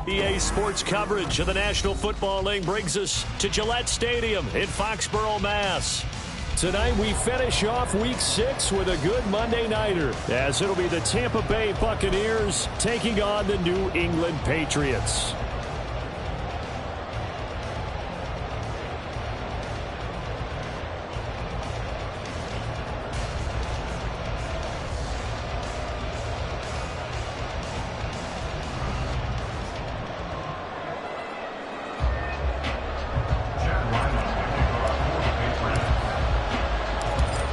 EA Sports coverage of the National Football League brings us to Gillette Stadium in Foxborough, Mass. Tonight we finish off Week 6 with a good Monday nighter, as it'll be the Tampa Bay Buccaneers taking on the New England Patriots.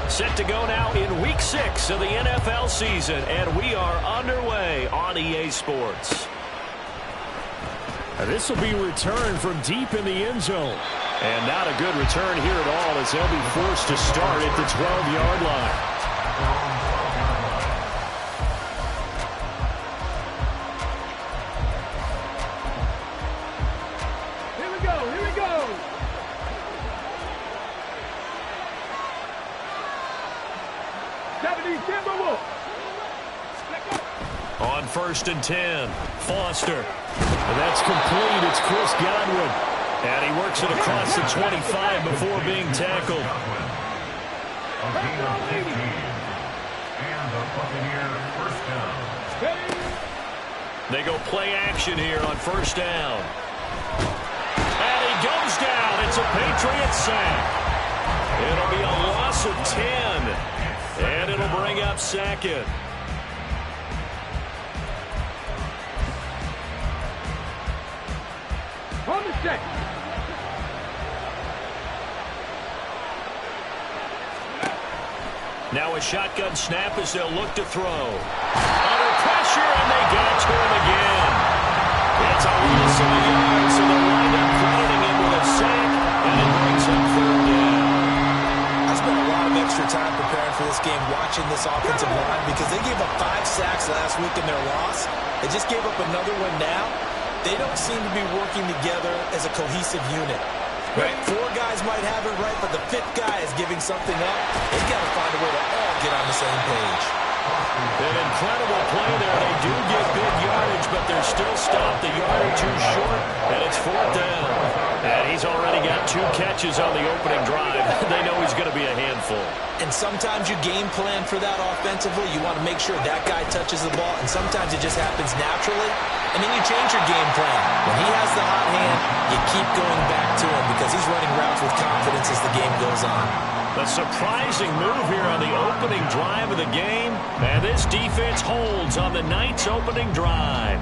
Set to go now in Week 6 of the NFL season, and we are underway on EA Sports. This will be returned from deep in the end zone. And not a good return here at all, as they'll be forced to start at the 12-yard line. On 1st and 10, Foster. And that's complete. It's Chris Godwin. And he works it across the 25 before being tackled. They go play action here on 1st down. And he goes down. It's a Patriot sack. It'll be a loss of 10. And it'll bring up 2nd. On the check. Now a shotgun snap as they'll look to throw. Under pressure, and they got to him again. It's a loss of a yard, so they'll wind up crediting him with a sack, and it brings up 3rd down. I spent a lot of extra time preparing for this game, watching this offensive line, because they gave up 5 sacks last week in their loss. They just gave up another one now. They don't seem to be working together as a cohesive unit. Right. 4 guys might have it right, but the 5th guy is giving something up. They've got to find a way to all get on the same page. An incredible play there. They do get big yardage, but they're still stopped a yard or 2 short, and it's 4th down. And he's already got 2 catches on the opening drive. They know he's going to be a handful. And sometimes you game plan for that offensively. You want to make sure that guy touches the ball, and sometimes it just happens naturally. And then you change your game plan. When he has the hot hand, you keep going back to him because he's running routes with confidence as the game goes on. A surprising move here on the opening drive of the game. And this defense holds on the night's opening drive.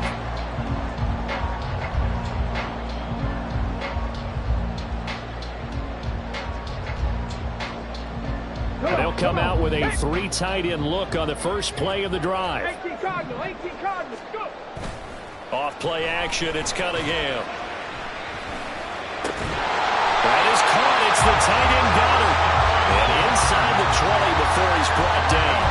And they'll come out with a 3 tight end look on the first play of the drive. 18 Cardinals, go! Off play action, it's Cunningham. That is caught. It's the tight end Goddard. And inside the 20 before he's brought down.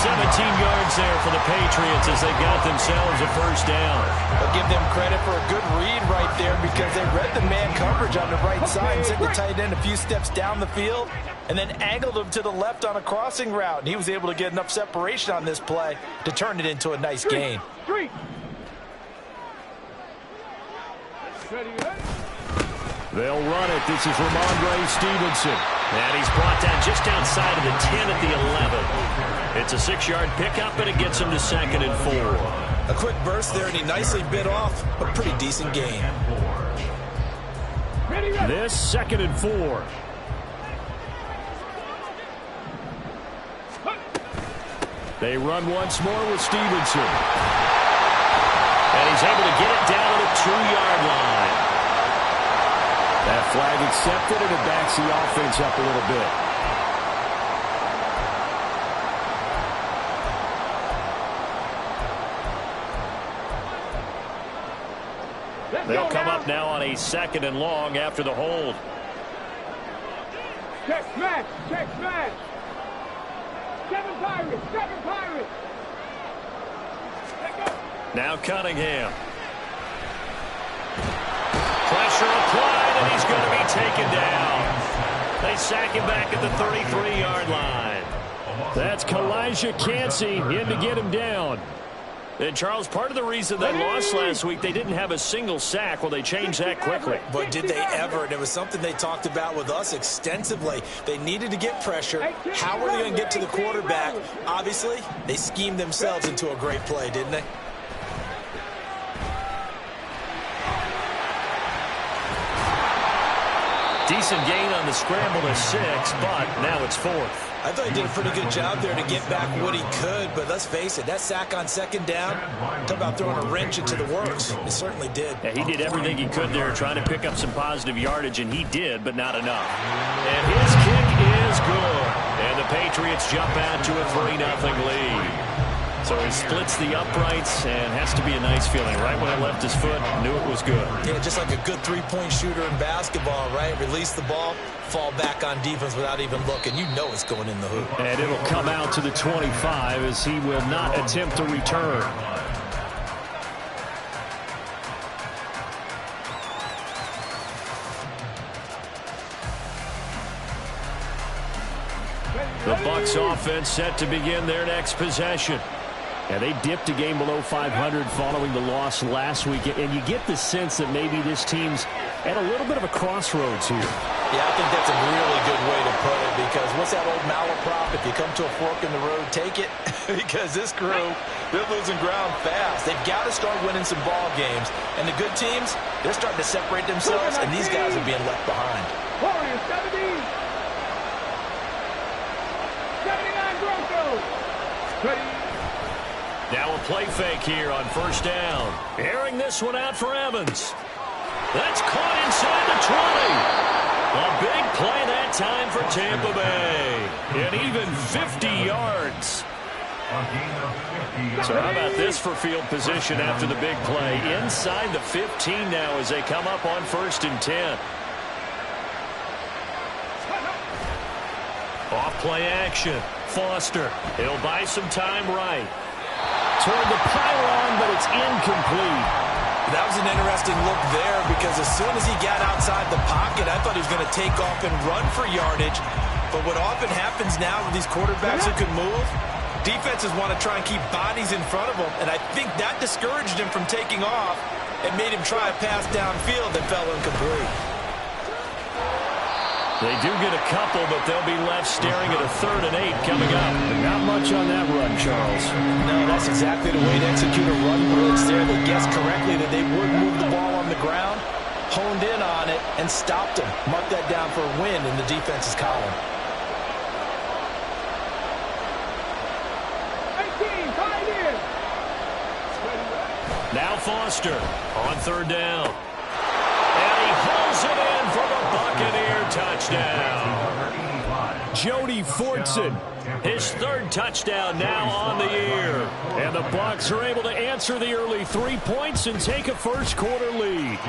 17 yards there for the Patriots as they got themselves a 1st down. I'll give them credit for a good read right there because they read the man coverage on the right side and sent the tight end a few steps down the field and then angled him to the left on a crossing route. And he was able to get enough separation on this play to turn it into a nice gain. They'll run it. This is Ramondre Stevenson. And he's brought down just outside of the 10 at the 11. It's a 6-yard pickup, and it gets him to 2nd and 4. A quick burst there, and he nicely bit off a pretty decent gain. This 2nd and 4. They run once more with Stevenson. And he's able to get it down to the 2-yard line. That flag accepted, and it backs the offense up a little bit. They'll come up now on a 2nd and long after the hold. Check smash, check smash. 7 Pirates, 7 Pirates. Now Cunningham. Pressure applied, and he's going to be taken down. They sack him back at the 33-yard line. That's Kalijah Cansey in to get him down. And, Charles, part of the reason they lost last week, they didn't have a single sack. Well, they changed that quickly. But did they ever? And it was something they talked about with us extensively. They needed to get pressure. How were they going to get to the quarterback? Obviously, they schemed themselves into a great play, didn't they? Decent gain on the scramble to 6, but now it's 4th. I thought he did a pretty good job there to get back what he could, but let's face it, that sack on 2nd down, talk about throwing a wrench into the works. It certainly did. Yeah, he did everything he could there trying to pick up some positive yardage, and he did, but not enough. And his kick is good. And the Patriots jump out to a 3-0 lead. So he splits the uprights, and has to be a nice feeling. Right when it left his foot, knew it was good. Yeah, just like a good three-point shooter in basketball, right? Release the ball, fall back on defense without even looking. You know it's going in the hoop. And it'll come out to the 25 as he will not attempt to return. The Bucs offense set to begin their next possession. And they dipped a game below 500 following the loss last week. And you get the sense that maybe this team's at a little bit of a crossroads here. Yeah, I think that's a really good way to put it, because what's that old malaprop? If you come to a fork in the road, take it. Because this crew, they're losing ground fast. They've got to start winning some ball games. And the good teams, they're starting to separate themselves, and these guys are being left behind. Warriors 70. 79 Broncos. Ready. Now a play fake here on 1st down. Airing this one out for Evans. That's caught inside the 20. A big play that time for Tampa Bay. And even 50 yards. So how about this for field position after the big play? Inside the 15 now as they come up on 1st and 10. Off play action. Foster. He'll buy some time right. Toward the pylon, but it's incomplete. That was an interesting look there, because as soon as he got outside the pocket, I thought he was going to take off and run for yardage. But what often happens now with these quarterbacks who can move, defenses want to try and keep bodies in front of them, and I think that discouraged him from taking off and made him try a pass downfield that fell incomplete. They do get a couple, but they'll be left staring at a 3rd and 8 coming up. Not much on that run, Charles. No, that's exactly the way to execute a run blitz there. They guessed correctly that they would move the ball on the ground, honed in on it, and stopped them. Mark that down for a win in the defense's column. 18, 5 in. Now Foster on 3rd down. And he hauls it in for the Buccaneer touchdown. Jody Fortson, his 3rd touchdown now on the year. And the Bucs are able to answer the early 3 points and take a 1st quarter lead.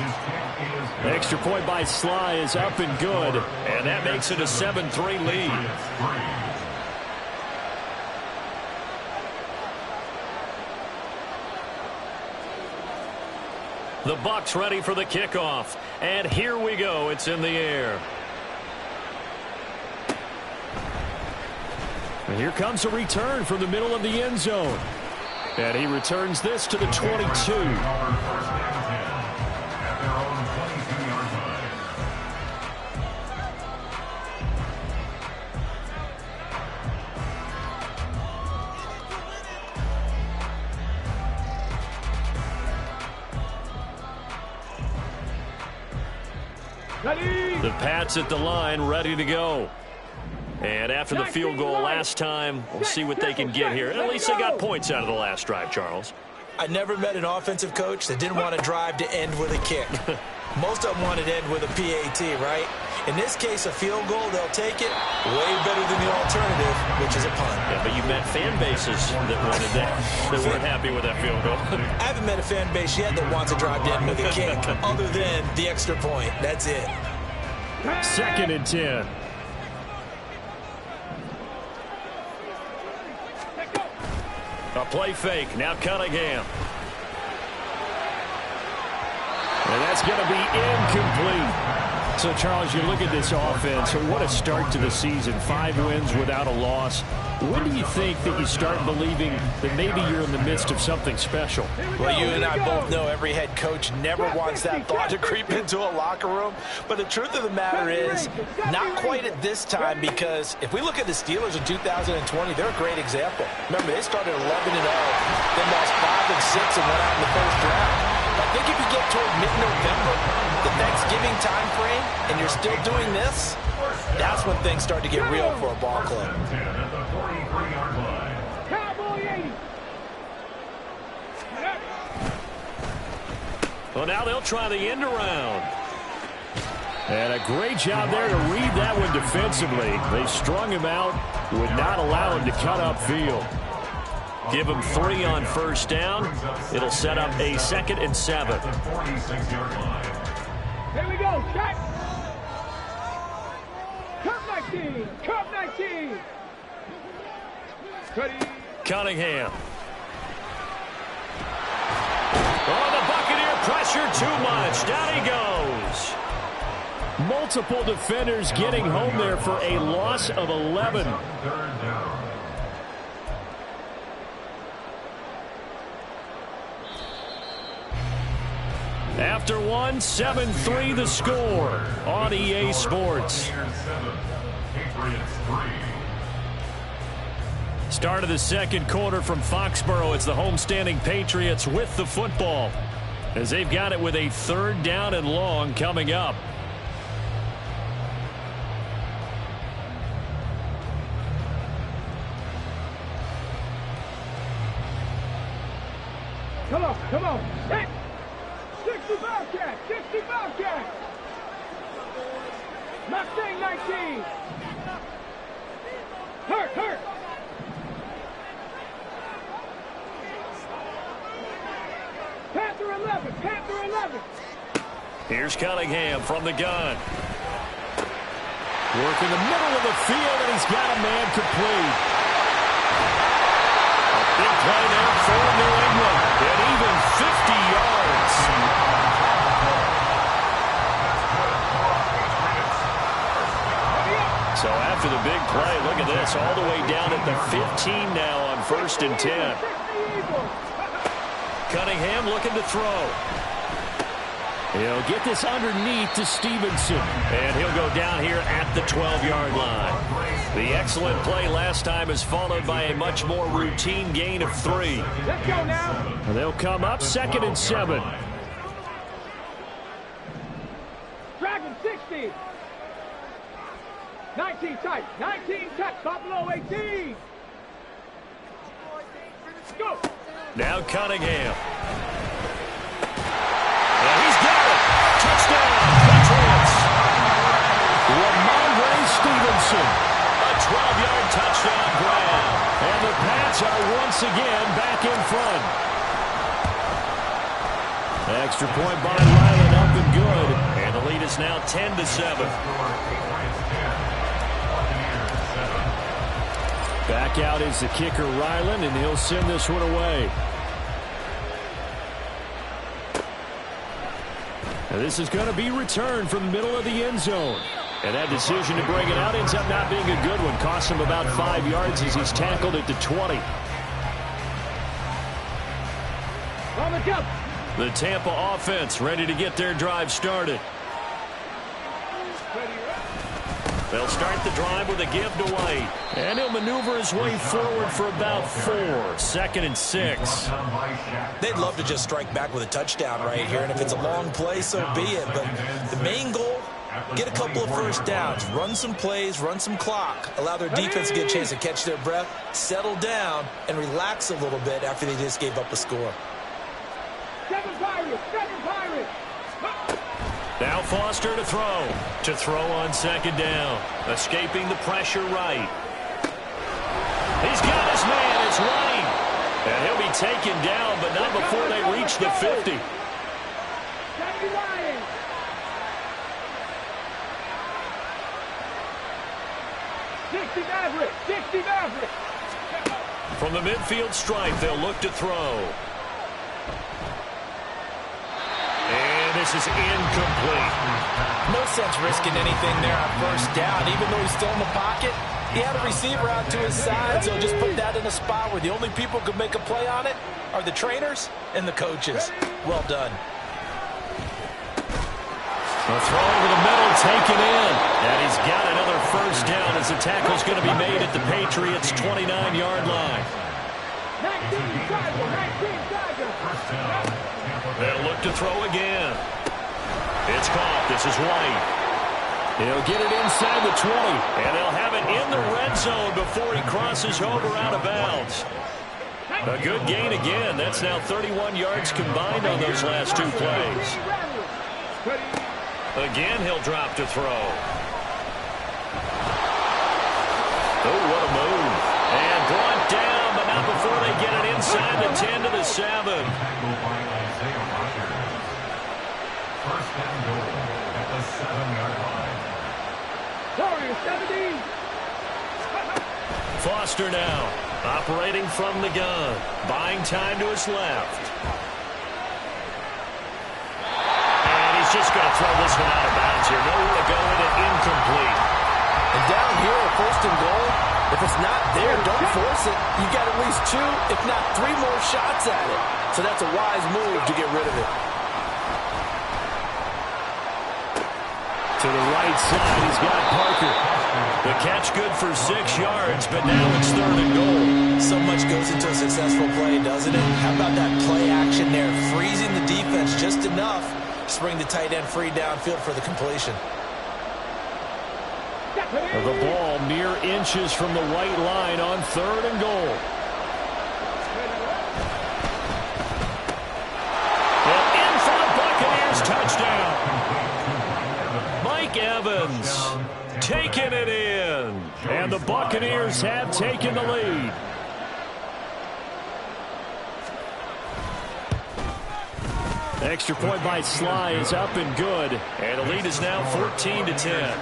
Extra point by Sly is up and good. And that makes it a 7-3 lead. The Bucs ready for the kickoff. And here we go. It's in the air. And here comes a return from the middle of the end zone. And he returns this to the 22. The Pats at the line, ready to go. And after the field goal last time, we'll see what they can get here. At least they got points out of the last drive, Charles. I never met an offensive coach that didn't want to drive to end with a kick. Most of them wanted to end with a PAT, right? In this case, a field goal, they'll take it. Way better than the alternative, which is a punt. Yeah, but you met fan bases that wanted that, that weren't happy with that field goal. I haven't met a fan base yet that wants to drive to end with a kick, other than the extra point. That's it. 2nd and 10. A play fake. Now Cunningham. And that's going to be incomplete. So, Charles, you look at this offense, what a start to the season. 5 wins without a loss. When do you think that you start believing that maybe you're in the midst of something special? Well, you and I both know every head coach never wants that thought to creep into a locker room. But the truth of the matter is, not quite at this time, because if we look at the Steelers in 2020, they're a great example. Remember, they started 11-0, then lost 5 and 6 and went out in the first round. I think if you get toward mid-November, the Thanksgiving time frame, and you're still doing this, that's when things start to get real for a ball club. Well, now they'll try the end around. And a great job there to read that one defensively. They strung him out, would not allow him to cut upfield. Give him 3 on first down. It'll set up a 2nd and 7. Here we go, check. Cup 19, Cup 19. Cunningham. Oh, the Buccaneer pressure too much. Down he goes. Multiple defenders getting home there for a loss of 11. After one, 7-3 the score on EA Sports. Start of the second quarter from Foxborough. It's the homestanding Patriots with the football, as they've got it with a 3rd down and long coming up. Come on, come on. Hey. 60 Bobcats, 60 Bobcats. Mustang 19. Hurt, hurt. Panther 11, Panther 11. Here's Cunningham from the gun. Work in the middle of the field, and he's got a man complete. A big play there for New England. And even 50 yards. So after the big play, look at this, all the way down at the 15 now on 1st and 10. Cunningham looking to throw. He'll get this underneath to Stevenson, and he'll go down here at the 12-yard line. The excellent play last time is followed by a much more routine gain of 3. Let's go now. They'll come up 2nd and 7. Dragon 60. 19 tight, 19 tight, Buffalo 18. Go. Now Cunningham. And he's got it. Touchdown, Patriots. Ramondre Stevenson. A 12-yard touchdown grab. And the Pats are once again back in front. Extra point by Ryland up and good. And the lead is now 10-7. Back out is the kicker, Ryland, and he'll send this one away. Now this is going to be returned from the middle of the end zone. And that decision to bring it out ends up not being a good one. Costs him about 5 yards as he's tackled at the 20. On the jump. The Tampa offense ready to get their drive started. They'll start the drive with a give to White. And he'll maneuver his way forward for about 4. 2nd and 6. They'd love to just strike back with a touchdown right here, and if it's a long play, so be it. But the main goal, get a couple of first downs, run some plays, run some clock, allow their defense to get a chance to catch their breath, settle down, and relax a little bit after they just gave up a score. 7 Pirates, 7 Pirates. Now Foster to throw. To throw on 2nd down. Escaping the pressure right. He's got his man. It's Lane. And he'll be taken down, but not before they reach the 50. 70 Lions. 60 Maverick, 60 Maverick. From the midfield stripe, they'll look to throw. And this is incomplete. No sense risking anything there on first down. Even though he's still in the pocket, he had a receiver out to his side, so just put that in a spot where the only people who can make a play on it are the trainers and the coaches. Well done. The throw over the middle, taken in. And he's got another first down as the tackle's going to be made at the Patriots' 29-yard line. They'll look to throw again. It's caught. This is White. He'll get it inside the 20, and they'll have it in the red zone before he crosses over out of bounds. A good gain again. That's now 31 yards combined on those last two plays. Again, he'll drop to throw. Oh, what a move. And brought down, but not before they get it inside the 10 to the 7. First and goal at the 7-yard line. Foster now, operating from the gun, buying time to his left. And he's just going to throw this one out of bounds here. Nowhere to go with it, incomplete. And down here, first and goal, if it's not there, don't force it. You got at least 2, if not 3 more shots at it. So that's a wise move to get rid of it. To the right side, he's got Parker. The catch good for 6 yards, but now it's 3rd and goal. So much goes into a successful play, doesn't it? How about that play action there? Freezing the defense just enough to bring the tight end free downfield for the completion. The ball mere inches from the white line on 3rd and goal. And in for the Buccaneers, touchdown. Mike Evans taking it in. And the Buccaneers have taken the lead. Extra point by Sly is up and good. And the lead is now 14-10.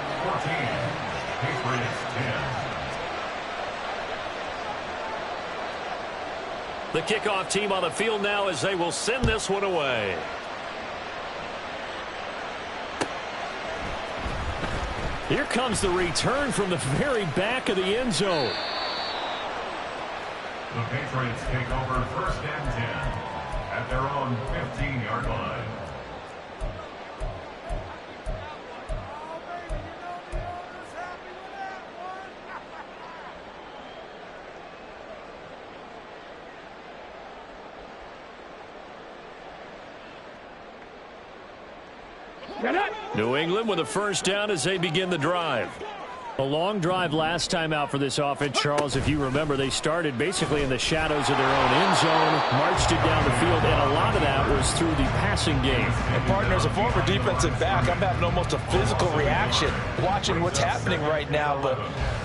The kickoff team on the field now as they will send this one away. Here comes the return from the very back of the end zone. The Patriots take over 1st and 10 at their own 15-yard line. New England with a first down as they begin the drive. A long drive last time out for this offense, Charles. If you remember, they started basically in the shadows of their own end zone, marched it down the field, and a lot of that was through the passing game. And partner, as a former defensive back, I'm having almost a physical reaction watching what's happening right now. But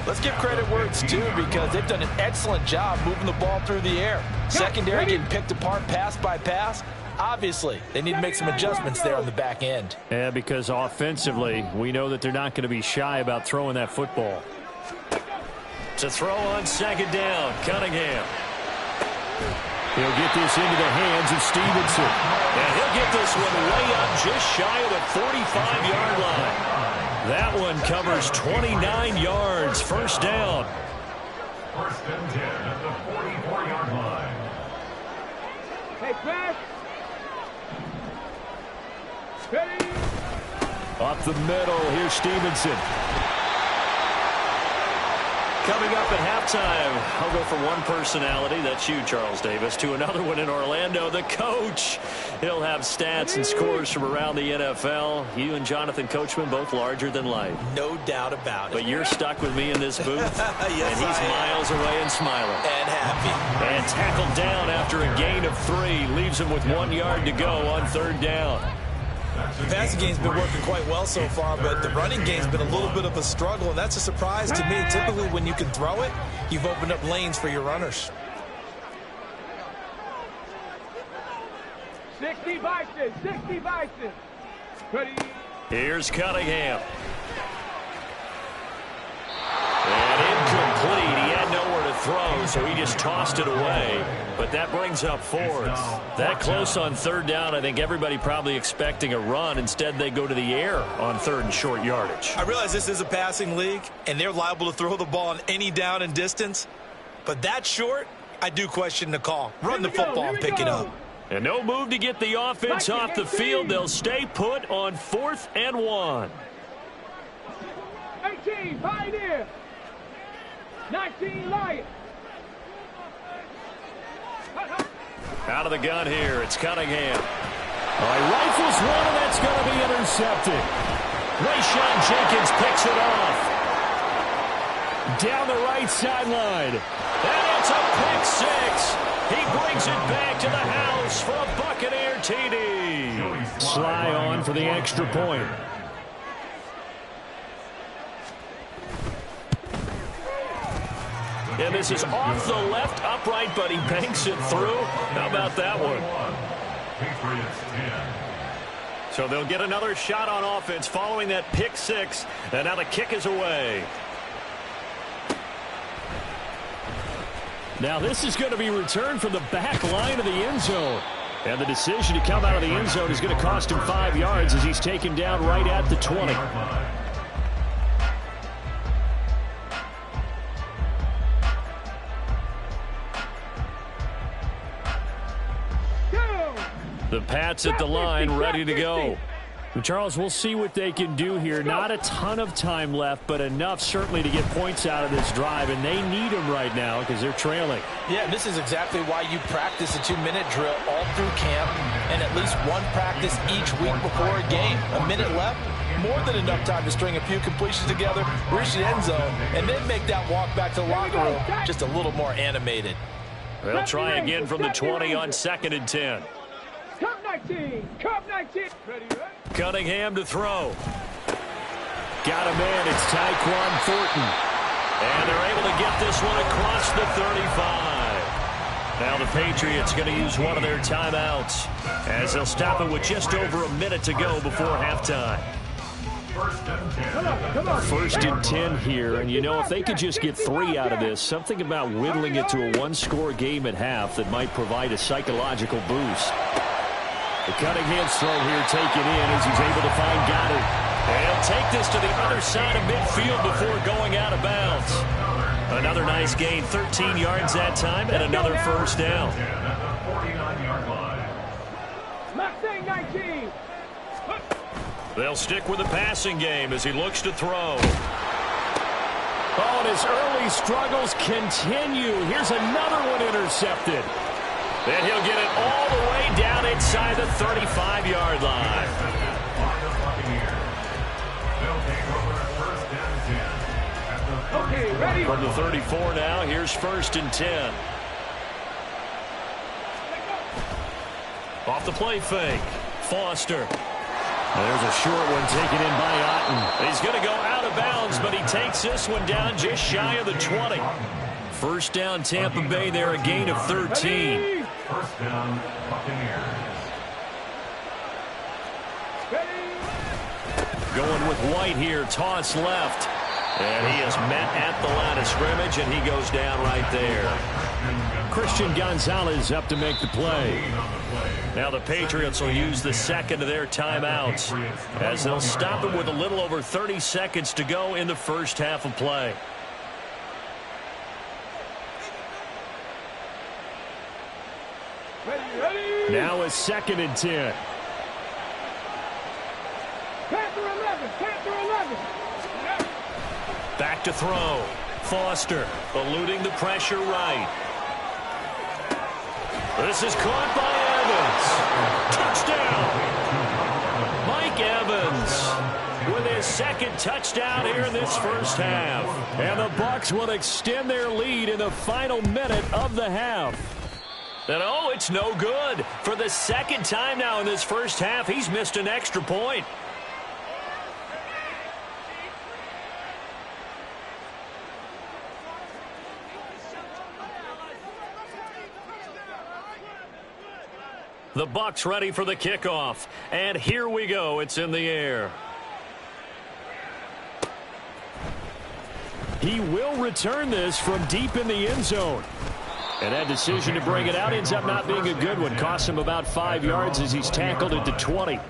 let's give credit where it's due, because they've done an excellent job moving the ball through the air. Secondary getting picked apart pass by pass. Obviously, they need to make some adjustments there on the back end. Yeah, because offensively, we know that they're not going to be shy about throwing that football. To throw on 2nd down, Cunningham. He'll get this into the hands of Stevenson. And he'll get this one way up just shy of the 45-yard line. That one covers 29 yards, first down. 1st and 10 at the 44-yard line. Hey, Crash. Up the middle, here's Stevenson. Coming up at halftime, I'll go from one personality, that's you, Charles Davis, to another one in Orlando, the coach. He'll have stats and scores from around the NFL. You and Jonathan Coachman, both larger than life. No doubt about it. But you're stuck with me in this booth, yes, and he's miles away and smiling. And happy. And tackled down after a gain of 3, leaves him with 1 yard to go on 3rd down. The passing game's been working quite well so far, but the running game's been a little bit of a struggle, and that's a surprise to me. Typically, when you can throw it, you've opened up lanes for your runners. 60 Bison, 60 Bison. Ready. Here's Cunningham. And incomplete. He had nowhere to throw, so he just tossed it away. But that brings up fourth. That close on third down, I think everybody probably expecting a run. Instead, they go to the air on third and short yardage. I realize this is a passing league, and they're liable to throw the ball on any down and distance. But that short, I do question the call. Run the football and pick it up. And no move to get the offense off the field. They'll stay put on 4th and 1. 18, Pioneer. 19, Lion. Out of the gun here, it's Cunningham. He rifles one, and that's going to be intercepted. Rayshawn Jenkins picks it off. Down the right sideline. And it's a pick six. He brings it back to the house for a Buccaneer TD. Sly on for the extra point. And this is off the left upright, but he banks it through. How about that one? So they'll get another shot on offense following that pick six. And now the kick is away. Now this is going to be returned from the back line of the end zone. And the decision to come out of the end zone is going to cost him 5 yards as he's taken down right at the 20. The Pats at the line, ready to go. Charles, we'll see what they can do here. Not a ton of time left, but enough certainly to get points out of this drive, and they need them right now because they're trailing. Yeah, this is exactly why you practice a 2-minute drill all through camp and at least one practice each week before a game. A minute left, more than enough time to string a few completions together, reach the end zone, and then make that walk back to the locker room just a little more animated. They'll try again from the 20 on 2nd and 10. Cup 19. Cup 19. Ready, right? Cunningham to throw. Got a man. It's Tyquan Thornton. And they're able to get this one across the 35. Now the Patriots going to use one of their timeouts as they'll stop it with just over a minute to go before halftime. First and 10 here, and you know, if they could just get 3 out of this, something about whittling it to a 1-score game at half that might provide a psychological boost. The Cunningham's throw here taken in as he's able to find Goddard. And he'll take this to the other side of midfield before going out of bounds. Another nice gain, 13 yards that time, and another first down. Mustang 19. They'll stick with the passing game as he looks to throw. Oh, and his early struggles continue. Here's another one intercepted. And he'll get it all the way down inside the 35-yard line. Okay, ready? From the 34 now, here's 1st and 10. Off the play fake. Foster. There's a short one taken in by Otten. He's going to go out of bounds, but he takes this one down just shy of the 20. First down, Tampa Bay there, a gain of 13. First down, Buccaneers. Going with White here, toss left. And he is met at the line of scrimmage, and he goes down right there. Christian Gonzalez up to make the play. Now the Patriots will use the second of their timeouts as they'll stop it with a little over 30 seconds to go in the first half of play. Now it's 2nd and 10. Panther 11. Panther 11. Back to throw. Foster eluding the pressure right. This is caught by Evans. Touchdown. Mike Evans with his second touchdown here in this first half. And the Bucs will extend their lead in the final minute of the half. And oh, it's no good. For the second time now in this first half, he's missed an extra point. The Bucs ready for the kickoff. And here we go. It's in the air. He will return this from deep in the end zone. And that decision to bring it out ends up not being a good one. Costs him about 5 yards as he's tackled at the 20.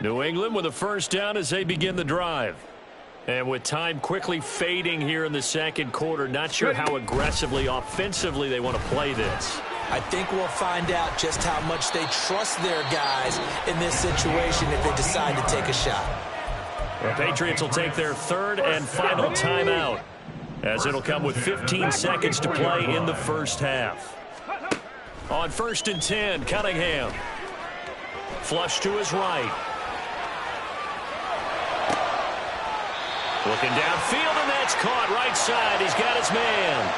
New England with a first down as they begin the drive. And with time quickly fading here in the second quarter, not sure how aggressively, offensively they want to play this. I think we'll find out just how much they trust their guys in this situation if they decide to take a shot. The Patriots will take their third and final timeout, as it'll come with 15 seconds to play in the first half. On 1st and 10, Cunningham. Flush to his right. Looking downfield, and that's caught right side. He's got his man.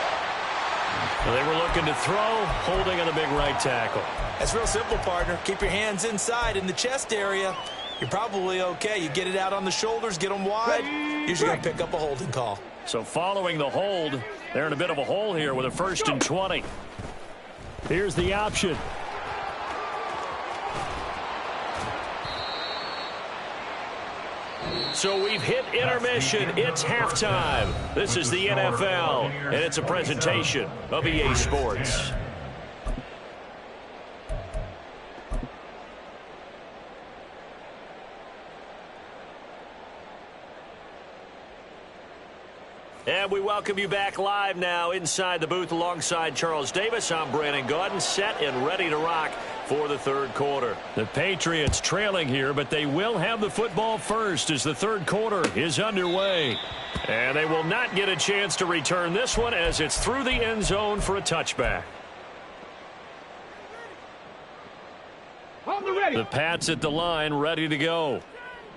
Well, they were looking to throw, holding on the big right tackle. That's real simple, partner. Keep your hands inside in the chest area. You're probably okay. You get it out on the shoulders, get them wide. Usually going to pick up a holding call. So following the hold, they're in a bit of a hole here with a 1st and 20. Here's the option. So we've hit intermission. It's halftime. This is the NFL, and it's a presentation of EA Sports. And we welcome you back live now inside the booth alongside Charles Davis. I'm Brandon Gaudin, set and ready to rock for the third quarter. The Patriots trailing here, but they will have the football first as the third quarter is underway. And they will not get a chance to return this one as it's through the end zone for a touchback. The Pats at the line, ready to go.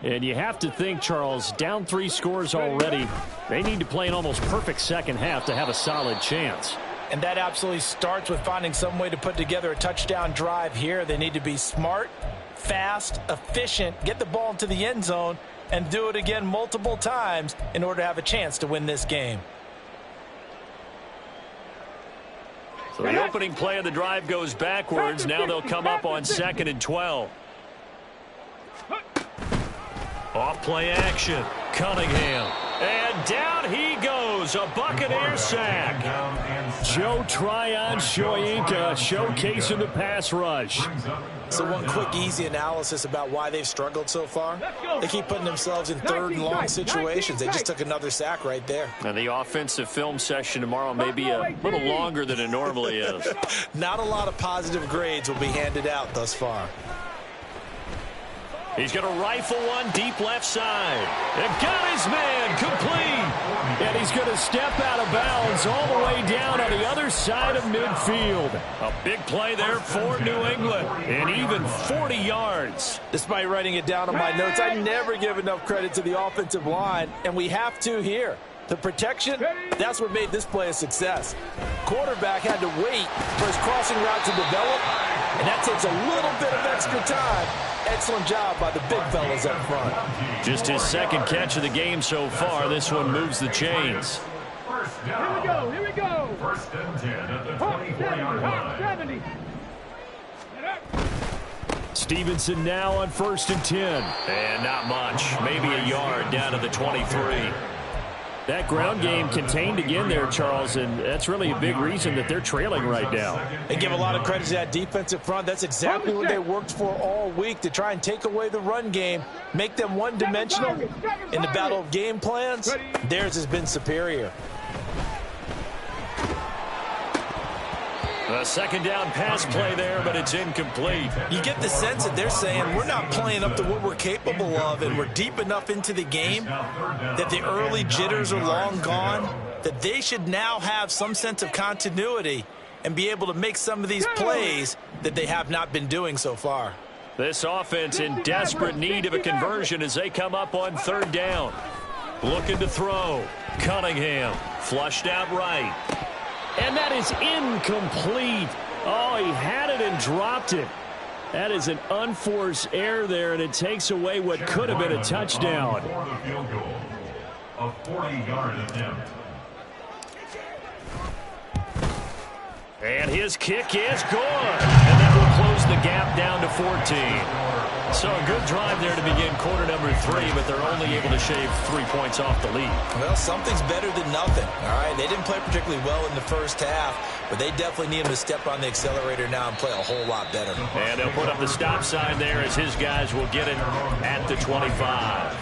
And you have to think, Charles, down 3 scores already. They need to play an almost perfect second half to have a solid chance. And that absolutely starts with finding some way to put together a touchdown drive here. They need to be smart, fast, efficient, get the ball into the end zone, and do it again multiple times in order to have a chance to win this game. So the opening play of the drive goes backwards. Now they'll come up on 2nd and 12. Off play action. Cunningham. And down he goes. A Buccaneer sack. Joe Tryon-Shoyinka showcasing the pass rush. So one quick, easy analysis about why they've struggled so far. They keep putting themselves in 3rd and long situations. They just took another sack right there. And the offensive film session tomorrow may be a little longer than it normally is. Not a lot of positive grades will be handed out thus far. He's going to rifle one deep left side. They've got his man complete. And he's going to step out of bounds all the way down on the other side of midfield. A big play there for New England. And even 40 yards. Despite writing it down on my notes, I never give enough credit to the offensive line, and we have to here. The protection, that's what made this play a success. Quarterback had to wait for his crossing route to develop, and that takes a little bit of extra time. Excellent job by the big fellas up front. Just his 2nd catch of the game so far. This one moves the chains. Here we go. 1st and 10 at the 24-yard line. 70. Stevenson now on 1st and 10. And not much. Maybe a yard down to the 23. That ground game contained again there, Charles, and that's really a big reason that they're trailing right now. They give a lot of credit to that defensive front. That's exactly what they worked for all week, to try and take away the run game, make them one-dimensional. In the battle of game plans, theirs has been superior. A 2nd down pass play there, but it's incomplete. You get the sense that they're saying we're not playing up to what we're capable of, and we're deep enough into the game that the early jitters are long gone, that they should now have some sense of continuity and be able to make some of these plays that they have not been doing so far. This offense in desperate need of a conversion as they come up on 3rd down. Looking to throw. Cunningham flushed out right. And that is incomplete. Oh, he had it and dropped it. That is an unforced error there, and it takes away what could have been a touchdown. A 40-yard attempt. And his kick is good. And that will close the gap down to 14. So a good drive there to begin quarter number 3, but they're only able to shave 3 points off the lead. Well, something's better than nothing, all right? They didn't play particularly well in the first half, but they definitely need him to step on the accelerator now and play a whole lot better. And they'll put up the stop sign there as his guys will get it at the 25.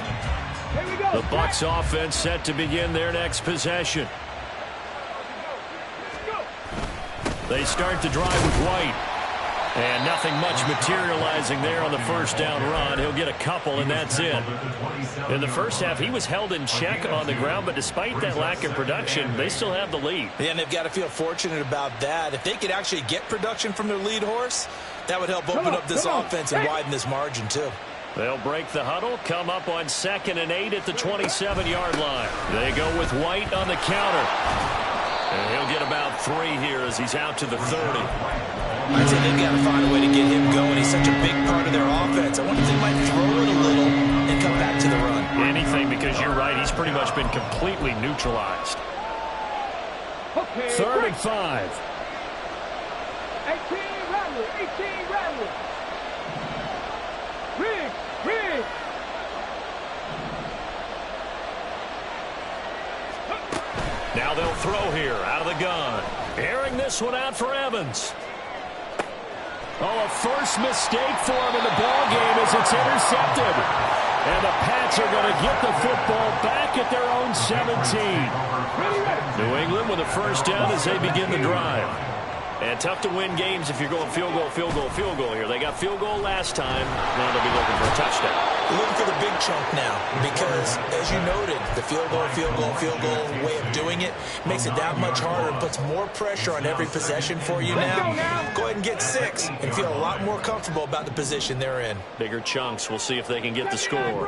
The Bucs offense set to begin their next possession. They start the drive with White. And nothing much materializing there on the first down run. He'll get a couple, and that's it. In the first half, he was held in check on the ground, but despite that lack of production, they still have the lead. Yeah, and they've got to feel fortunate about that. If they could actually get production from their lead horse, that would help open up this offense and widen this margin, too. They'll break the huddle, come up on 2nd and 8 at the 27-yard line. They go with White on the counter. And he'll get about 3 here as he's out to the 30. I'd say they've got to find a way to get him going. He's such a big part of their offense. I wonder if they might throw it a little and come back to the run. Anything, because you're right. He's pretty much been completely neutralized. Okay, 3rd and 5. 18 Rattler, 18 Rattler. Riggs. Now they'll throw here out of the gun. Airing this one out for Evans. Oh, a first mistake for him in the ball game as it's intercepted. And the Pats are going to get the football back at their own 17. New England with a first down as they begin the drive. And tough to win games if you're going field goal here. They got field goal last time. Now they'll be looking for a touchdown. They're looking for the big chunk now because, as you noted, the field goal way of doing it makes it that much harder and puts more pressure on every possession for you now. Go ahead and get 6 and feel a lot more comfortable about the position they're in. Bigger chunks. We'll see if they can get the score. 18,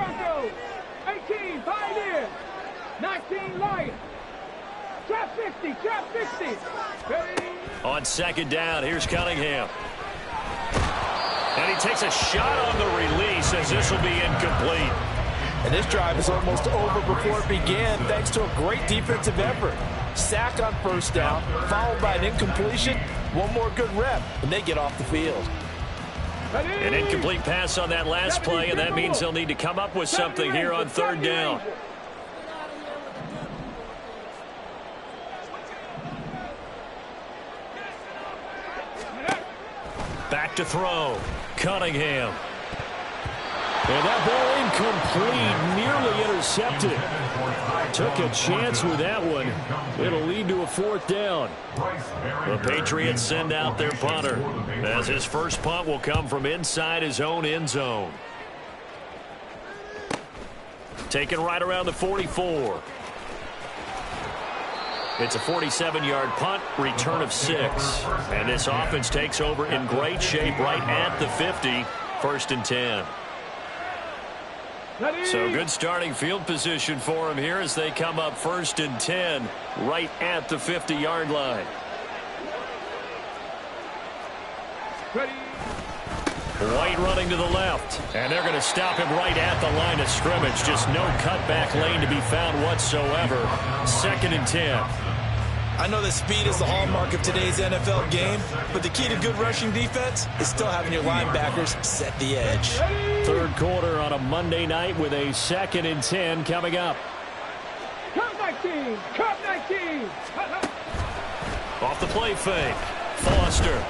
Pioneer. 19, Lion. Trap 50. On 2nd down, here's Cunningham. And he takes a shot on the release as this will be incomplete. And this drive is almost over before it began thanks to a great defensive effort. Sack on first down, followed by an incompletion. One more good rep, and they get off the field. An incomplete pass on that last play, and that means they'll need to come up with something here on 3rd down. Back to throw. Cunningham. And that ball incomplete, nearly intercepted. Took a chance with that one. It'll lead to a 4th down. The Patriots send out their punter, as his first punt will come from inside his own end zone. Taken right around the 44. It's a 47-yard punt, return of 6. And this offense takes over in great shape right at the 50, 1st and 10. So good starting field position for him here as they come up 1st and 10 right at the 50-yard line. White running to the left, and they're going to stop him right at the line of scrimmage. Just no cutback lane to be found whatsoever. 2nd and 10. I know that speed is the hallmark of today's NFL game, but the key to good rushing defense is still having your linebackers set the edge. 3rd quarter on a Monday night with a 2nd and 10 coming up. Cup 19. Off the play fake. Foster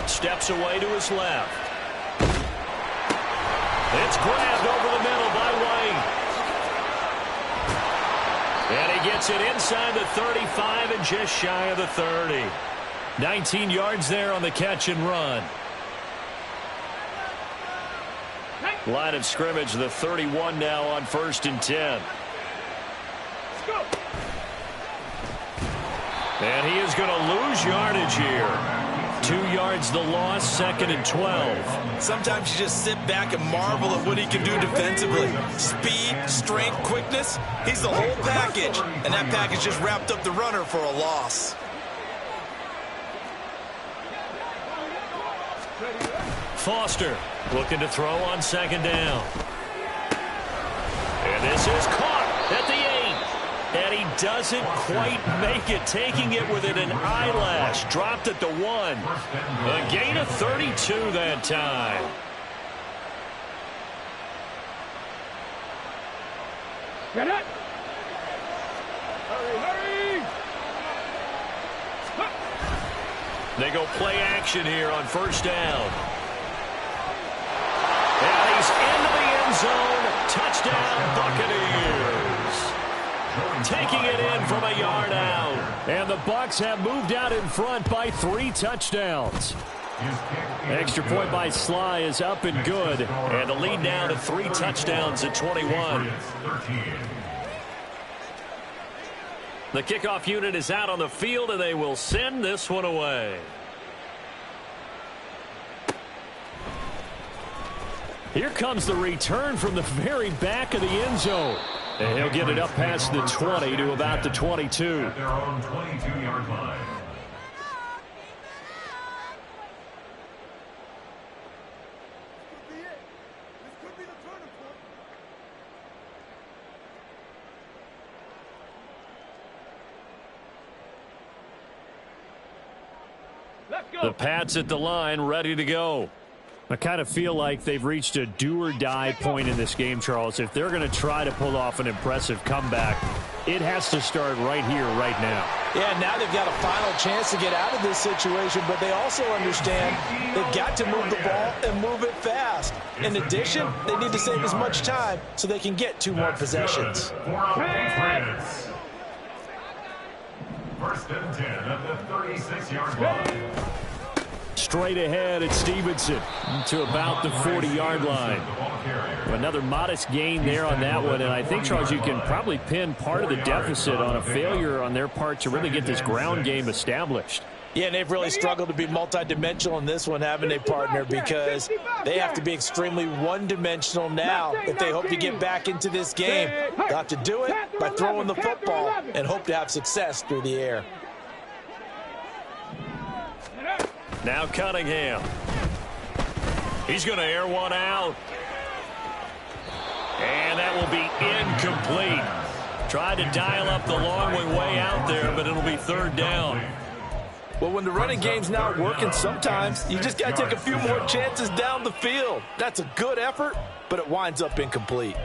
steps away to his left. It's grabbed over the middle by White. And he gets it inside the 35 and just shy of the 30. 19 yards there on the catch and run. Line of scrimmage, the 31 now on 1st and 10. And he is going to lose yardage here. 2 yards the loss, 2nd and 12. Sometimes you just sit back and marvel at what he can do defensively. Speed, strength, quickness, he's the whole package. And that package just wrapped up the runner for a loss. Foster looking to throw on 2nd down. And this is caught at the 8. And he doesn't quite make it, taking it within an eyelash. Dropped at the 1. A gain of 32 that time. Get it! Hurry, hurry! They go play action here on first down. And he's into the end zone. Touchdown, Buccaneers. Taking it in from a yard out. And the Bucs have moved out in front by 3 touchdowns. Extra point by Sly is up and good. And the lead now to 3 touchdowns at 21. The kickoff unit is out on the field, and they will send this one away. Here comes the return from the very back of the end zone. And he'll get it up past the 20 to about the 22. At their own 22-yard line. The Pats at the line, ready to go. I kind of feel like they've reached a do-or-die point in this game, Charles. If they're going to try to pull off an impressive comeback, it has to start right here, right now. Yeah, now they've got a final chance to get out of this situation, but they also understand they've got to move the ball and move it fast. In addition, they need to save as much time so they can get 2 more possessions. First and 10 at the 36-yard line. Straight ahead at Stevenson to about the 40-yard line. Another modest gain there on that one, and I think, Charles, you can probably pin part of the deficit on a failure on their part to really get this ground game established. Yeah, and they've really struggled to be multidimensional in this one, haven't they, partner? Because they have to be extremely one-dimensional now if they hope to get back into this game. They'll have to do it by throwing the football and hope to have success through the air. Now Cunningham. He's going to air one out. And that will be incomplete. Tried to dial up the long way out there, but it'll be 3rd down. Well, when the running game's not working, sometimes you just got to take a few more chances down the field. That's a good effort, but it winds up incomplete.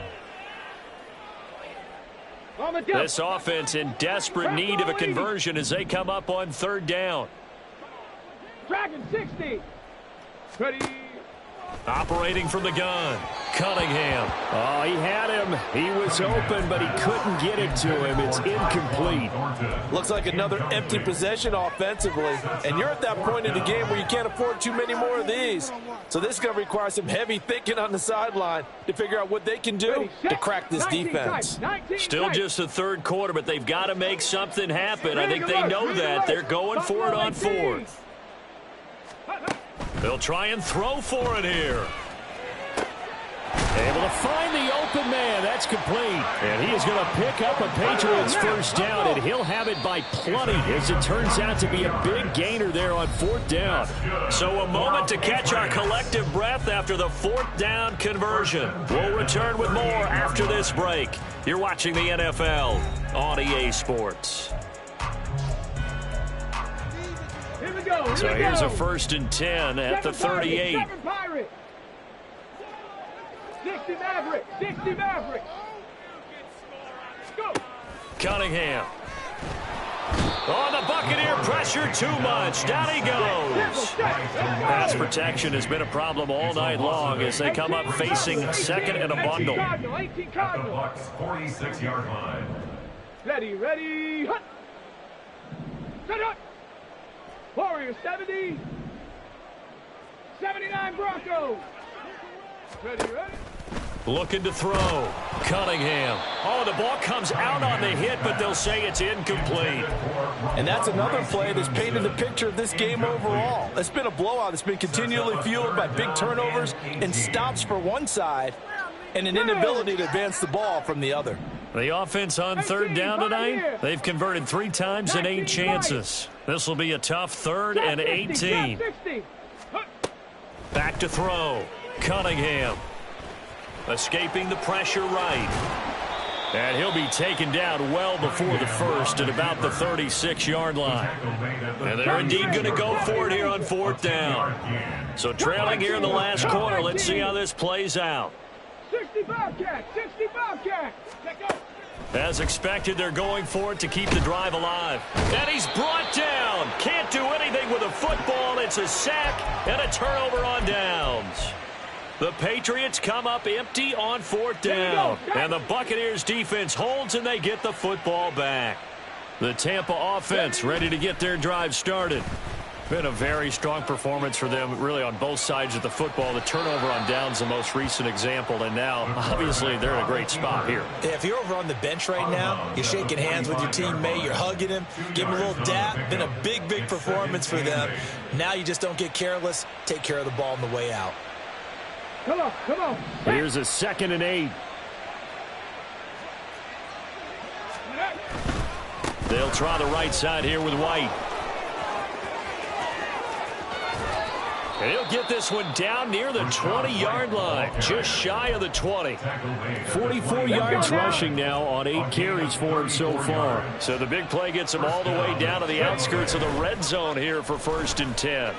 This offense in desperate need of a conversion as they come up on 3rd down. Dragon 60. Ready. Operating from the gun. Cunningham. Oh, he had him. He was open, but he couldn't get it to him. It's incomplete. Looks like another empty possession offensively. And you're at that point in the game where you can't afford too many more of these. So this is going to require some heavy thinking on the sideline to figure out what they can do to crack this defense. Still just the 3rd quarter, but they've got to make something happen. I think they know that. They're going for it on 4th. They'll try and throw for it here. Able to find the open man. That's complete. And he is going to pick up a Patriots first down, and he'll have it by plenty as it turns out to be a big gainer there on 4th down. So a moment to catch our collective breath after the 4th down conversion. We'll return with more after this break. You're watching the NFL on EA Sports. So here's a 1st and 10 at the 38. 60 Maverick. 60 Maverick. Go. Cunningham. Oh, the Buccaneer pressure too much. Down he goes. Pass protection has been a problem all night long as they come up facing 2nd and a bundle. At the Bucs 46-yard line. Ready. Hut. Set up. Warriors 70. 79 Broncos. Ready. Looking to throw. Cunningham. Oh, the ball comes out on the hit, but they'll say it's incomplete. And that's another play that's painted the picture of this game overall. It's been a blowout. It's been continually fueled by big turnovers and stops for one side and an inability to advance the ball from the other. The offense on 3rd down tonight, they've converted 3 times in 8 chances. This will be a tough 3rd and 18. Back to throw. Cunningham. Escaping the pressure right. And he'll be taken down well before the first at about the 36-yard line. And they're indeed going to go for it here on 4th down. So trailing here in the last quarter, let's see how this plays out. 60 Bobcats, 60 Bobcats. As expected, they're going for it to keep the drive alive. And he's brought down. Can't do anything with a football. It's a sack and a turnover on downs. The Patriots come up empty on 4th down. And the Buccaneers defense holds and they get the football back. The Tampa offense ready to get their drive started. Been a very strong performance for them, really, on both sides of the football. The turnover on downs, the most recent example, and now, obviously, they're in a great spot here. Yeah, if you're over on the bench right now, you're shaking hands with your teammate, you're hugging him, give him a little dap. Been a big, big performance for them. Now you just don't get careless. Take care of the ball on the way out. Come on, come on. Here's a 2nd and 8. They'll try the right side here with White. And he'll get this one down near the 20-yard line, just shy of the 20. 44 yards rushing now on 8 carries for him so far. So the big play gets him all the way down to the outskirts of the red zone here for 1st and 10.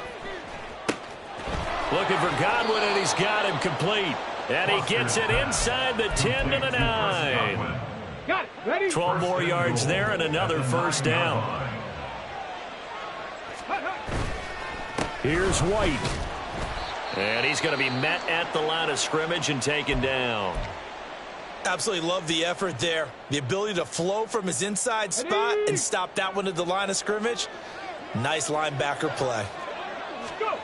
Looking for Godwin, and he's got him complete. And he gets it inside the 10 to the 9. Got it. Ready? 12 more yards there and another 1st down. Here's White. And he's going to be met at the line of scrimmage and taken down. Absolutely love the effort there. The ability to flow from his inside spot and stop that one at the line of scrimmage. Nice linebacker play. Go.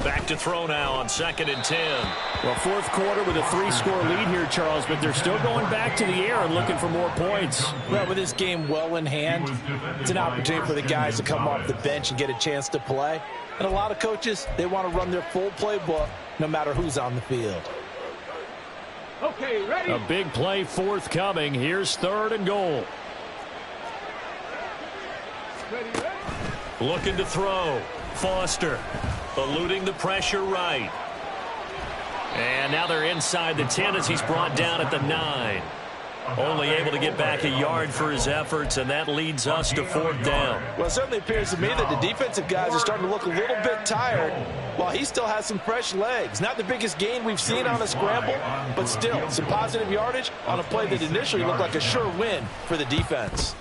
Back to throw now on 2nd and 10. Well, 4th quarter with a 3-score lead here, Charles, but they're still going back to the air and looking for more points. Well, with this game well in hand, it's an opportunity for the guys to come off the bench and get a chance to play. And a lot of coaches, they want to run their full playbook no matter who's on the field. Okay, ready? A big play forthcoming. Here's 3rd and goal. Ready, ready? Looking to throw. Foster eluding the pressure right. And now they're inside the 10 as he's brought down at the 9. Only able to get back a yard for his efforts, and that leads us to 4th down. Well, it certainly appears to me that the defensive guys are starting to look a little bit tired while he still has some fresh legs. Not the biggest gain we've seen on a scramble, but still some positive yardage on a play that initially looked like a sure win for the defense.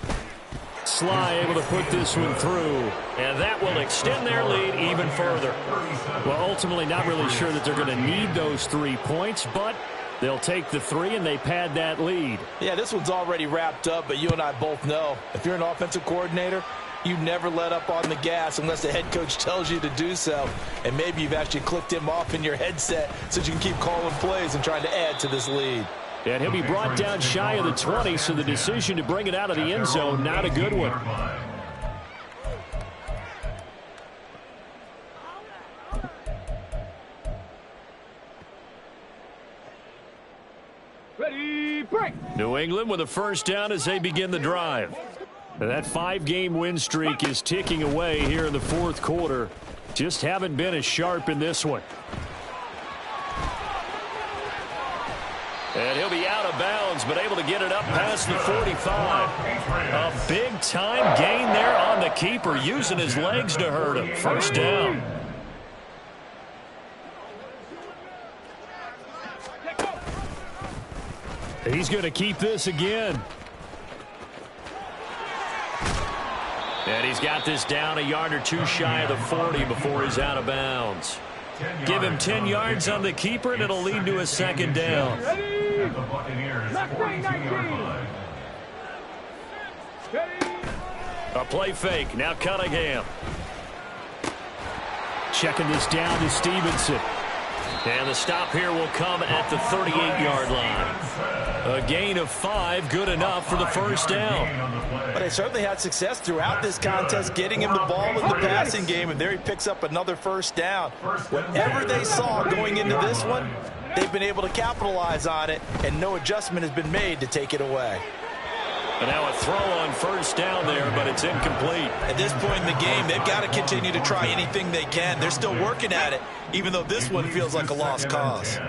Sly able to put this one through, and that will extend their lead even further. Well, ultimately not really sure that they're going to need those 3 points, but they'll take the 3 and they pad that lead. Yeah, this one's already wrapped up, but you and I both know if you're an offensive coordinator, you never let up on the gas unless the head coach tells you to do so. And maybe you've actually clicked him off in your headset so you can keep calling plays and trying to add to this lead. And he'll be brought down shy of the 20, so the decision to bring it out of the end zone, not a good one. Ready, break. New England with a 1st down as they begin the drive. And that 5-game win streak is ticking away here in the 4th quarter. Just haven't been as sharp in this one. And he'll be out of bounds, but able to get it up past the 45. A big-time gain there on the keeper, using his legs to hurt him. 1st down. He's going to keep this again. And he's got this down a yard or 2 shy of the 40 before he's out of bounds. Give him 10 yards on the keeper, and it'll lead to a 2nd down. Ready? Left wing 19. Ready? A play fake. Now Cunningham. Checking this down to Stevenson. And the stop here will come at the 38-yard line. A gain of 5, good enough for the 1st down. But they certainly had success throughout this contest getting him the ball in the passing game, and there he picks up another 1st down. Whatever they saw going into this one, they've been able to capitalize on it, and no adjustment has been made to take it away. And now a throw on 1st down there, but it's incomplete. At this point in the game, they've got to continue to try anything they can. They're still working at it, even though this one feels like a lost cause.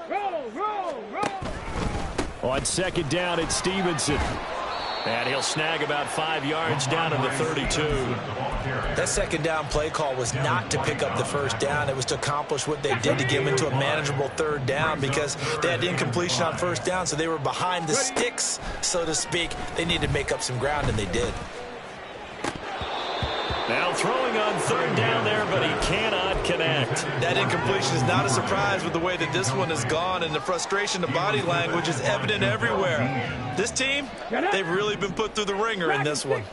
Roll, roll, roll. On second down, it's Stevenson. And he'll snag about 5 yards down in the 32. That second down play call was not to pick up the first down. It was to accomplish what they did to get them into a manageable third down because they had incompletion on first down, so they were behind the sticks, so to speak. They needed to make up some ground, and they did. Now throwing on third down there, but he cannot connect. That incompletion is not a surprise with the way that this one has gone, and the frustration, the body language is evident everywhere. This team, they've really been put through the ringer in this one.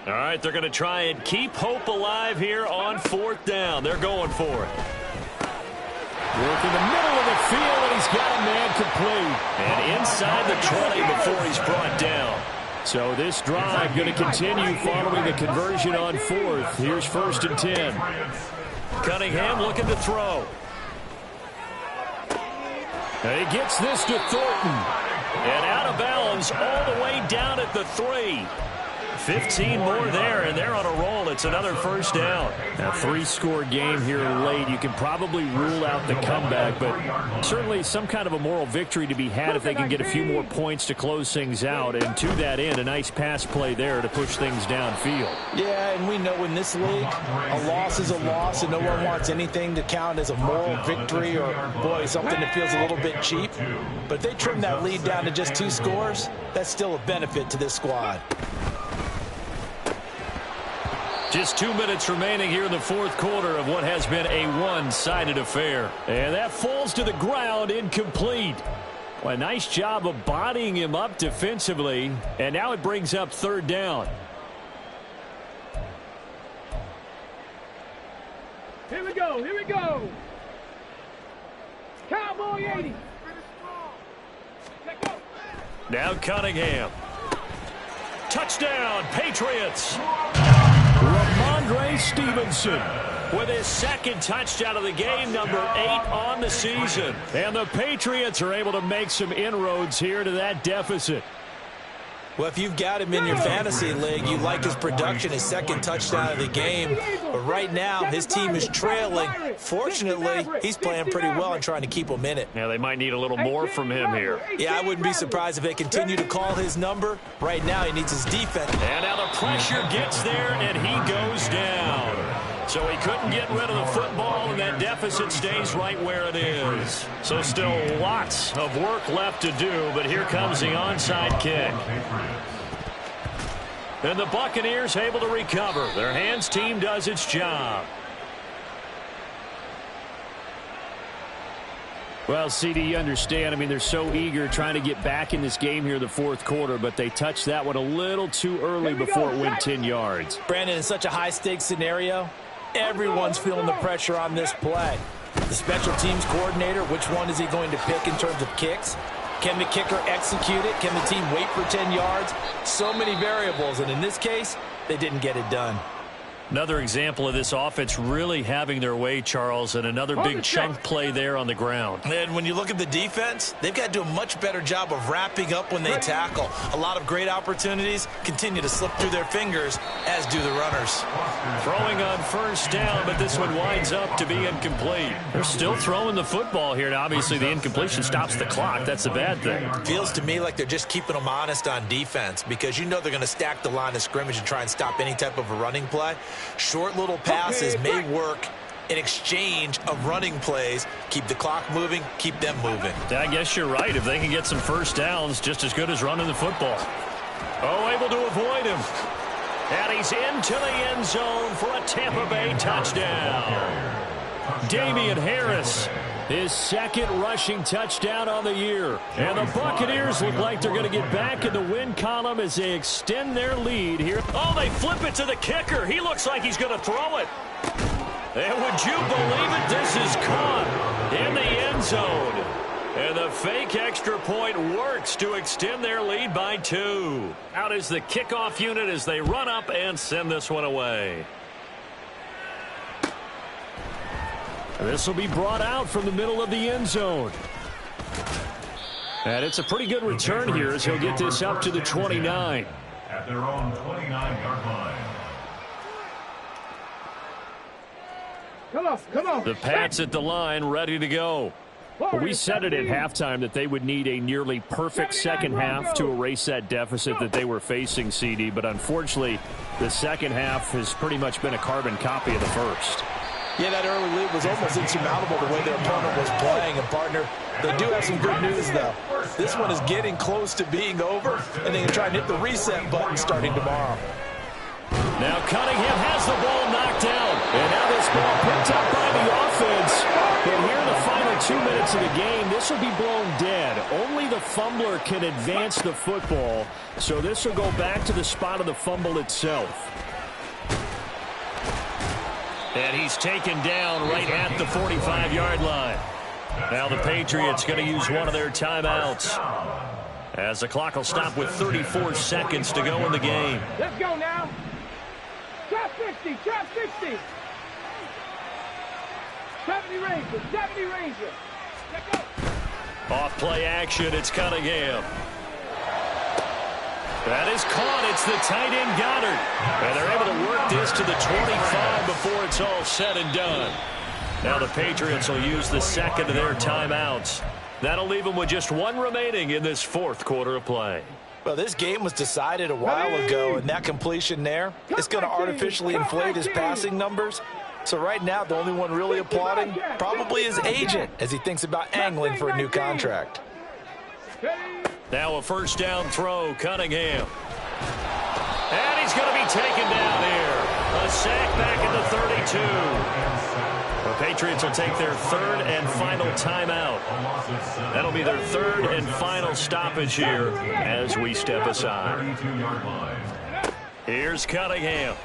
All right, they're going to try and keep hope alive here on fourth down. They're going for it. Working the middle of the field, and he's got a man complete. And inside the 20 before he's brought down. So this drive going to continue following the conversion on fourth. Here's 1st and 10. Cunningham looking to throw. And he gets this to Thornton. And out of bounds all the way down at the 3. 15 more there, and they're on a roll. It's another first down. A 3-score game here late. You can probably rule out the comeback, but certainly some kind of a moral victory to be had if they can get a few more points to close things out. And to that end, a nice pass play there to push things downfield. Yeah, and we know in this league, a loss is a loss, and no one wants anything to count as a moral victory or, boy, something that feels a little bit cheap. But if they trim that lead down to just 2 scores, that's still a benefit to this squad. Just 2 minutes remaining here in the fourth quarter of what has been a one-sided affair. And that falls to the ground, incomplete. Well, a nice job of bodying him up defensively. And now it brings up third down. Here we go, here we go. Cowboy 80. Let go. Now Cunningham. Touchdown, Patriots. Ramondre Stevenson with his second touchdown of the game, number 8 on the season. And the Patriots are able to make some inroads here to that deficit. Well, if you've got him in your fantasy league, you like his production, his second touchdown of the game. But right now, his team is trailing. Fortunately, he's playing pretty well and trying to keep them in it. Now, they might need a little more from him here. Yeah, I wouldn't be surprised if they continue to call his number. Right now, he needs his defense. And now the pressure gets there, and he goes down. So he couldn't get rid of the football, and that deficit stays right where it is. So still lots of work left to do, but here comes the onside kick. And the Buccaneers able to recover. Their hands team does its job. Well, CD, you understand. I mean, they're so eager trying to get back in this game here in the fourth quarter, but they touched that one a little too early before it went 10 yards. Brandon, in such a high-stakes scenario, everyone's feeling the pressure on this play. The special teams coordinator, which one is he going to pick in terms of kicks? Can the kicker execute it? Can the team wait for 10 yards? So many variables, and in this case, they didn't get it done. Another example of this offense really having their way, Charles, and another big chunk play there on the ground. And when you look at the defense, they've got to do a much better job of wrapping up when they tackle. A lot of great opportunities continue to slip through their fingers, as do the runners. Throwing on first down, but this one winds up to be incomplete. They're still throwing the football here, and obviously the incompletion stops the clock. That's a bad thing. Feels to me like they're just keeping them honest on defense because you know they're going to stack the line of scrimmage and try and stop any type of a running play. Short little passes may work in exchange of running plays. Keep the clock moving, keep them moving. I guess you're right. If they can get some first downs, just as good as running the football. Oh, able to avoid him. And he's into the end zone for a Tampa Bay touchdown. Damian Harris, his second rushing touchdown on the year. And the Buccaneers look like they're going to get back in the win column as they extend their lead here. Oh, they flip it to the kicker. He looks like he's going to throw it. And would you believe it? This is caught in the end zone. And the fake extra point works to extend their lead by 2. Out is the kickoff unit as they run up and send this one away. This will be brought out from the middle of the end zone. And it's a pretty good return here as he'll get this up to the 29. At their own 29-yard line. Come on. The Pats at the line ready to go. Well, we said it at halftime that they would need a nearly perfect second half to erase that deficit that they were facing, CD. But unfortunately, the second half has pretty much been a carbon copy of the first. Yeah, that early lead was almost insurmountable the way their opponent was playing. And, partner, they do have some good news, though. This one is getting close to being over, and they can try and hit the reset button starting tomorrow. Now Cunningham has the ball knocked down. And now this ball picked up by the offense. But here in the final 2 minutes of the game, this will be blown dead. Only the fumbler can advance the football. So this will go back to the spot of the fumble itself. And he's taken down right at the 45-yard line. Now the Patriots going to use one of their timeouts, as the clock will stop with 34 seconds to go in the game. Let's go now. Trap 60, trap 60. 70 Ranger, 70 Ranger. Let's go. Off play action, it's Cunningham. That is caught. It's the tight end Goddard. And they're able to work this to the 25 before it's all said and done. Now the Patriots will use the second of their timeouts. That'll leave them with just one remaining in this fourth quarter of play. Well, this game was decided a while ago, and that completion there is going to artificially inflate his passing numbers. So right now, the only one really applauding probably his agent as he thinks about angling for a new contract. Now a first down throw, Cunningham. And he's going to be taken down here. A sack back at the 32. The Patriots will take their third and final timeout. That'll be their third and final stoppage here as we step aside. Here's Cunningham.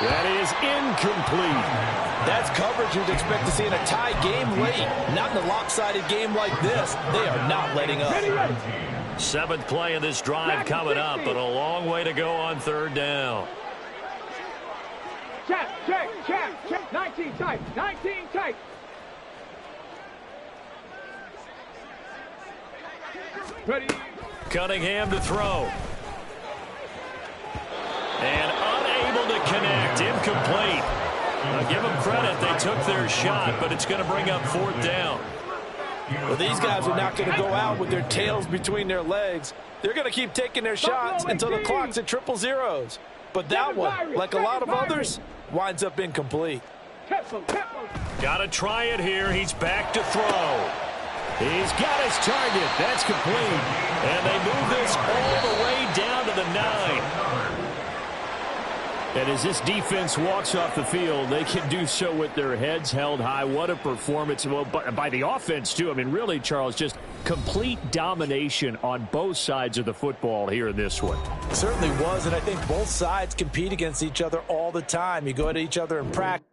That is incomplete. That's coverage you'd expect to see in a tie game late. Not in a lopsided game like this. They are not letting up. Seventh play of this drive coming up, but a long way to go on third down. Check. 19 tight, 19 tight. Ready. Cunningham to throw. And unable to connect. Incomplete. Now give them credit. They took their shot, but it's going to bring up fourth down. Well, these guys are not going to go out with their tails between their legs. They're going to keep taking their shots until the clock's at 0-0. But that one, like a lot of others, winds up incomplete. Got to try it here. He's back to throw. He's got his target. That's complete. And they move this all the way down to the 9. And as this defense walks off the field, they can do so with their heads held high. What a performance. Well, by the offense, too. I mean, really, Charles, just complete domination on both sides of the football here in this one. It certainly was, and I think both sides compete against each other all the time. You go at each other in practice.